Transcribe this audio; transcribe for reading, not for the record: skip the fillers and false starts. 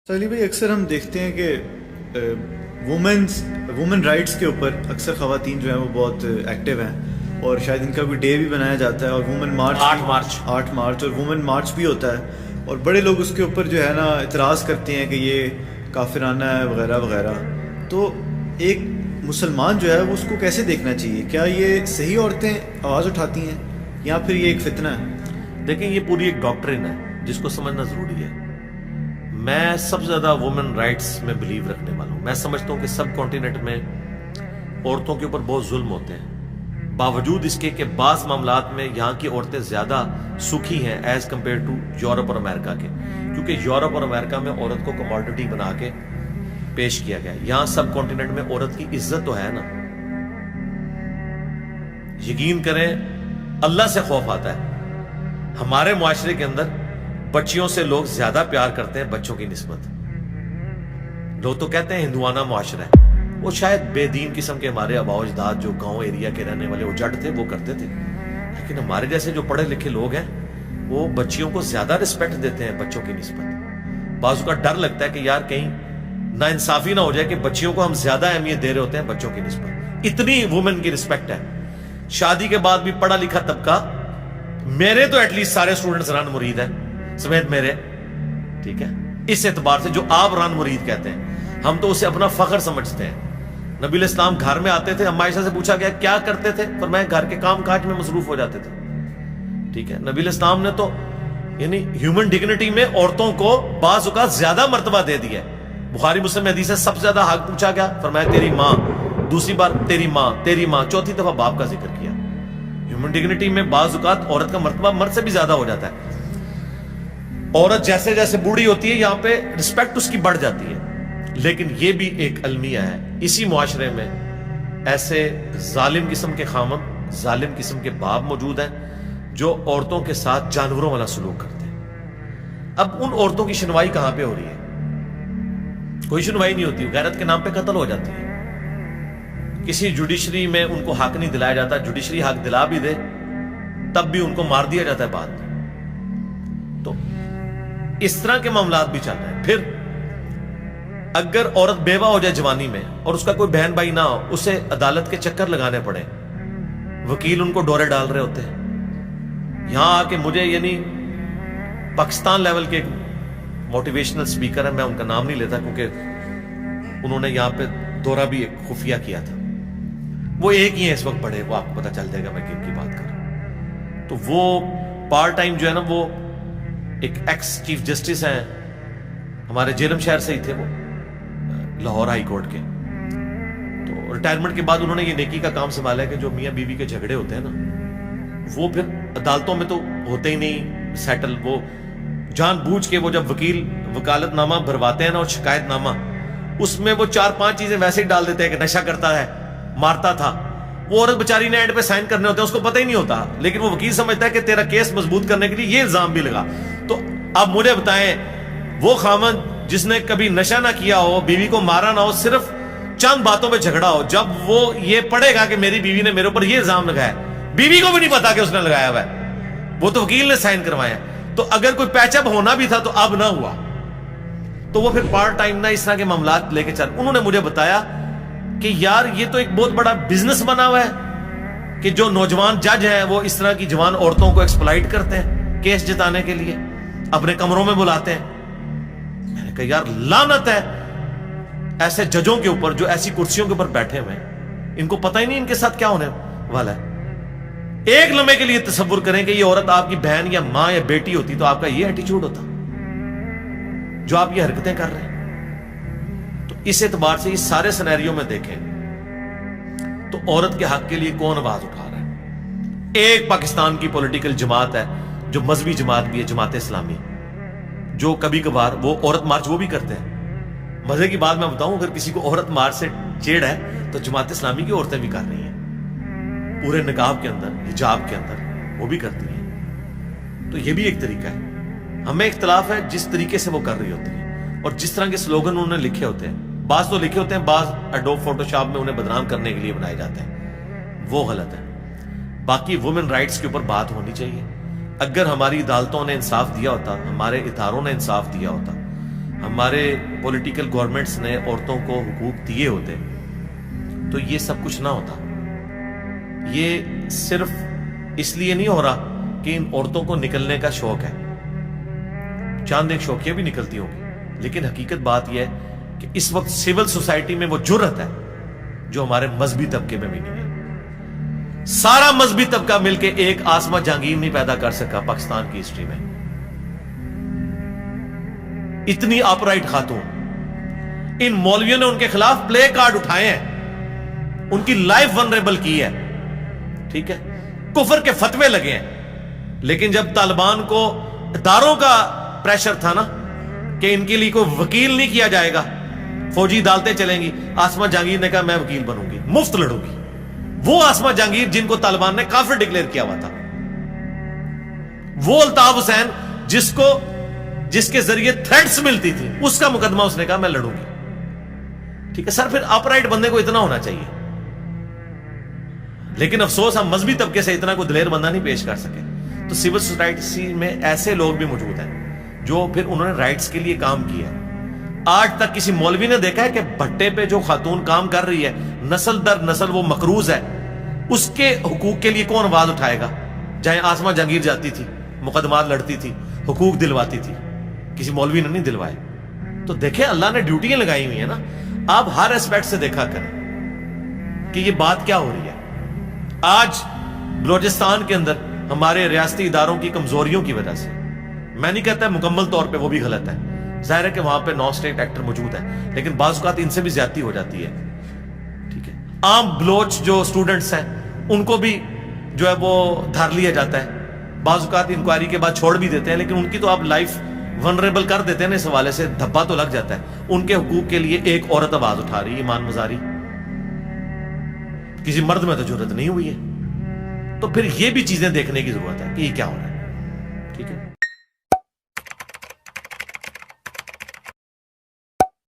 علی بھائی اکثر ہم دیکھتے ہیں کہ وومن رائٹس کے اوپر اکثر خواتین جو ہیں وہ بہت ایکٹیو ہیں، اور شاید ان کا بھی ڈے بھی بنایا جاتا ہے، اور وومن مارچ 8 مارچ اور وومن مارچ بھی ہوتا ہے، اور بڑے لوگ اس کے اوپر جو ہے نا اعتراض کرتے ہیں کہ یہ کافرانہ ہے وغیرہ وغیرہ. تو ایک مسلمان جو ہے وہ اس کو کیسے دیکھنا چاہیے؟ کیا یہ صحیح عورتیں آواز اٹھاتی ہیں یا پھر یہ ایک فتنہ ہے؟ دیکھیں، یہ پوری ایک ڈاکٹرن ہے جس کو سمجھنا ضروری ہے. میں سب سے زیادہ وومن رائٹس میں بلیو رکھنے والا ہوں. میں سمجھتا ہوں کہ سب کانٹیننٹ میں عورتوں کے اوپر بہت ظلم ہوتے ہیں، باوجود اس کے کہ بعض معاملات میں یہاں کی عورتیں زیادہ سکھی ہیں ایز کمپیئر ٹو یورپ اور امریکہ کے، کیونکہ یورپ اور امریکہ میں عورت کو کموڈٹی بنا کے پیش کیا گیا. یہاں سب کانٹیننٹ میں عورت کی عزت تو ہے نا. یقین کریں، اللہ سے خوف آتا ہے. ہمارے معاشرے کے اندر بچیوں سے لوگ زیادہ پیار کرتے ہیں بچوں کی نسبت. لوگ تو کہتے ہیں ہندوانہ معاشرہ ہے. وہ شاید بے دین قسم کے ہمارے آباء و اجداد جو گاؤں ایریا کے رہنے والے وہ جٹ تھے وہ کرتے تھے، لیکن ہمارے جیسے جو پڑھے لکھے لوگ ہیں وہ بچیوں کو زیادہ رسپیکٹ دیتے ہیں بچوں کی نسبت. بعض کا ڈر لگتا ہے کہ یار کہیں نا انصافی نہ ہو جائے کہ بچیوں کو ہم زیادہ اہمیت دے رہے ہوتے ہیں بچوں کی نسبت. اتنی وومن کی رسپیکٹ ہے. شادی کے بعد بھی پڑھا لکھا طبقہ، میرے تو ایٹ لیسٹ سارے اسٹوڈنٹس ران مرید ہیں سمیت میرے، ٹھیک ہے، اس اعتبار سے جو آپ ران مرید کہتے ہیں ہم تو اسے اپنا فخر سمجھتے ہیں. نبی علیہ السلام گھر میں آتے تھے، اما عائشہ سے پوچھا گیا کیا کرتے تھے، فرمایا گھر کے کام کاج میں مصروف ہو جاتے تھے. ٹھیک ہے، نبی علیہ السلام نے تو یعنی ہیومن ڈگنیٹی میں عورتوں کو بعض اوقات زیادہ مرتبہ دے دیا ہے. بخاری مسلم میں حدیث ہے سب سے زیادہ حق پوچھا گیا، فرمایا تیری ماں، دوسری بار تیری ماں، تیری ماں، چوتھی دفعہ باپ کا ذکر کیا. ہیومن ڈگنیٹی میں بعض اوقات عورت کا مرتبہ مرد سے بھی زیادہ ہو جاتا ہے. عورت جیسے جیسے بوڑھی ہوتی ہے یہاں پہ رسپیکٹ اس کی بڑھ جاتی ہے. لیکن یہ بھی ایک المیہ ہے، اسی معاشرے میں ایسے ظالم قسم کے خامن، ظالم قسم کے باپ موجود ہیں جو عورتوں کے ساتھ جانوروں والا سلوک کرتے ہیں. اب ان عورتوں کی سنوائی کہاں پہ ہو رہی ہے؟ کوئی سنوائی نہیں ہوتی. غیرت کے نام پہ قتل ہو جاتی ہے. کسی جوڈیشری میں ان کو حق نہیں دلایا جاتا. جوڈیشری حق دلا بھی دے تب بھی ان کو مار دیا جاتا ہے بعد میں. تو اس طرح کے معاملات بھی چل رہے ہیں. پھر اگر عورت بیوہ ہو جائے جوانی میں اور اس کا کوئی بہن بھائی نہ ہو، اسے عدالت کے چکر لگانے پڑے، وکیل ان کو ڈورے ڈال رہے ہوتے ہیں. یہاں آ کے مجھے یعنی پاکستان لیول کے موٹیویشنل سپیکر ہیں، میں ان کا نام نہیں لیتا کیونکہ انہوں نے یہاں پہ دورہ بھی ایک خفیہ کیا تھا. وہ ایک ہی ہیں اس وقت بڑے، وہ آپ کو پتہ چل جائے گا میں کن کی بات کر رہا ہوں. تو وہ پارٹ ٹائم جو ہے نا، وہ ایک ایکس چیف جسٹس ہیں، ہمارے جیلم شہر سے ہی تھے، وہ لاہور ہائی کورٹ کے. تو ریٹائرمنٹ کے بعد انہوں نے یہ نیکی کا کام سنبھالا ہے کہ جو میاں بیوی کے جھگڑے ہوتے ہیں نا، وہ پھر عدالتوں میں تو ہوتے ہی نہیں سیٹل. وہ جان بوجھ کے وہ جب وکیل وکالت نامہ بھرواتے ہیں نا اور شکایت نامہ، اس میں وہ 4-5 چیزیں ویسے ہی ڈال دیتے ہیں کہ نشہ کرتا ہے، مارتا تھا. وہ عورت بیچاری نے اینڈ پہ سائن کرنے ہوتے ہیں، اس کو پتہ ہی نہیں ہوتا، لیکن وہ وکیل سمجھتا ہے کہ تیرا کیس مضبوط کرنے کے لیے یہ الزام بھی لگا. تو اب مجھے بتائیں، وہ خامن جس نے کبھی نشہ نہ کیا ہو، بیوی کو مارا نہ ہو، صرف چند باتوں پہ جھگڑا ہو، جب وہ یہ پڑھے گا کہ میری بیوی نے میرے اوپر یہ الزام لگایا، بیوی کو بھی نہیں پتا کہ اس نے لگایا ہوا ہے، وہ تو وکیل نے سائن کروایا. تو اگر کوئی پیچ اپ ہونا بھی تھا تو اب نہ ہوا. تو وہ پھر پارٹ ٹائم نہ اس طرح کے معاملات لے کے چل. انہوں نے مجھے بتایا کہ یار یہ تو ایک بہت بڑا بزنس بنا ہوا ہے کہ جو نوجوان جج ہیں وہ اس طرح کی جوان عورتوں کو ایکسپلائٹ کرتے ہیں کیس جتانے کے لیے، اپنے کمروں میں بلاتے ہیں. میں نے کہا یار لعنت ہے ایسے ججوں کے اوپر جو ایسی کرسیوں کے اوپر بیٹھے ہوئے ہیں. ان کو پتہ ہی نہیں ان کے ساتھ کیا ہونے والا ہے. ایک لمحے کے لیے تصور کریں کہ یہ عورت آپ کی بہن یا ماں یا بیٹی ہوتی تو آپ کا یہ ایٹیچیوڈ ہوتا جو آپ یہ حرکتیں کر رہے ہیں. تو اس اعتبار سے یہ سارے سینیریو میں دیکھیں تو عورت کے حق کے لیے کون آواز اٹھا رہا ہے؟ ایک پاکستان کی پولیٹیکل جماعت ہے جو مذہبی جماعت بھی ہے، جماعت اسلامی، جو کبھی کبھار وہ عورت مارچ وہ بھی کرتے ہیں. مزے کی بات میں بتاؤں، اگر کسی کو عورت مارچ سے چیڑ ہے تو جماعت اسلامی کی عورتیں بھی کر رہی ہیں، پورے نقاب کے اندر، حجاب کے اندر وہ بھی کرتی ہیں. تو یہ بھی ایک طریقہ ہے. ہمیں اختلاف ہے جس طریقے سے وہ کر رہی ہوتی ہیں اور جس طرح کے سلوگن انہوں نے لکھے ہوتے ہیں. بعض تو لکھے ہوتے ہیں، بعض ایڈوب فوٹو شاپ میں انہیں بدنام کرنے کے لیے بنائے جاتے ہیں، وہ غلط ہے. باقی وومن رائٹس کے اوپر بات ہونی چاہیے. اگر ہماری عدالتوں نے انصاف دیا ہوتا، ہمارے اداروں نے انصاف دیا ہوتا ہمارے پولیٹیکل گورنمنٹس نے عورتوں کو حقوق دیے ہوتے تو یہ سب کچھ نہ ہوتا. یہ صرف اس لیے نہیں ہو رہا کہ ان عورتوں کو نکلنے کا شوق ہے. چاند ایک شوقیاں بھی نکلتی ہوں گی، لیکن حقیقت بات یہ ہے کہ اس وقت سول سوسائٹی میں وہ جرأت ہے جو ہمارے مذہبی طبقے میں بھی نہیں ہے. سارا مذہبی طبقہ مل کے ایک آسمہ جہانگیر نہیں پیدا کر سکا پاکستان کی ہسٹری میں. اتنی آپرائٹ خاتون. ان مولویوں نے ان کے خلاف پلے کارڈ اٹھائے ہیں، ان کی لائف ونریبل کی ہے، ٹھیک ہے، کفر کے فتوے لگے ہیں. لیکن جب طالبان کو اداروں کا پریشر تھا نا کہ ان کے لیے کوئی وکیل نہیں کیا جائے گا، فوجی عدالتیں چلیں گی، آسمہ جہانگیر نے کہا میں وکیل بنوں گی، مفت لڑوں گی. وہ آسمہ جہانگیر جن کو طالبان نے کافر ڈکلیئر کیا ہوا تھا، وہ الطاف حسین جس کے ذریعے تھریٹس ملتی تھی، اس کا مقدمہ اس نے کہا میں لڑوں گی. ٹھیک ہے سر، پھر اپرائٹ بندے کو اتنا ہونا چاہیے. لیکن افسوس ہم مذہبی طبقے سے اتنا کوئی دلیر بندہ نہیں پیش کر سکے. تو سول سوسائٹی میں ایسے لوگ بھی موجود ہیں جو پھر انہوں نے رائٹس کے لیے کام کیا ہے. آج تک کسی مولوی نے دیکھا ہے کہ بھٹے پہ جو خاتون کام کر رہی ہے، نسل در نسل وہ مقروض ہے، اس کے حقوق کے لیے کون آواز اٹھائے گا؟ جہاں آسمہ جہانگیر جاتی تھی، مقدمات لڑتی تھی، حقوق دلواتی تھی، کسی مولوی نے نہیں دلوائے. تو دیکھیں اللہ نے ڈیوٹیاں لگائی ہوئی ہیں نا. آپ ہر اسپیکٹ سے دیکھا کریں کہ یہ بات کیا ہو رہی ہے. آج بلوچستان کے اندر ہمارے ریاستی اداروں کی کمزوریوں کی وجہ سے، میں نہیں کہتا مکمل طور پہ وہ بھی غلط ہے، ظاہر ہے کہ وہاں پہ نان اسٹیٹ ایکٹر موجود ہیں، لیکن بعض اوقات ان سے بھی زیادتی ہو جاتی ہے. ٹھیک ہے، عام بلوچ جو اسٹوڈنٹس ہیں ان کو بھی جو ہے وہ دھر لیا جاتا ہے، بعض اوقات انکوائری کے بعد چھوڑ بھی دیتے ہیں، لیکن ان کی تو آپ لائف ونریبل کر دیتے ہیں نا. اس حوالے سے دھبا تو لگ جاتا ہے. ان کے حقوق کے لیے ایک عورت آواز اٹھا رہی ہے، ایمان مزاری، کسی مرد میں تو جرأت نہیں ہوئی ہے. تو پھر یہ بھی چیزیں دیکھنے کی ضرورت ہے کہ یہ کیا ہو رہا ہے. ٹھیک ہے.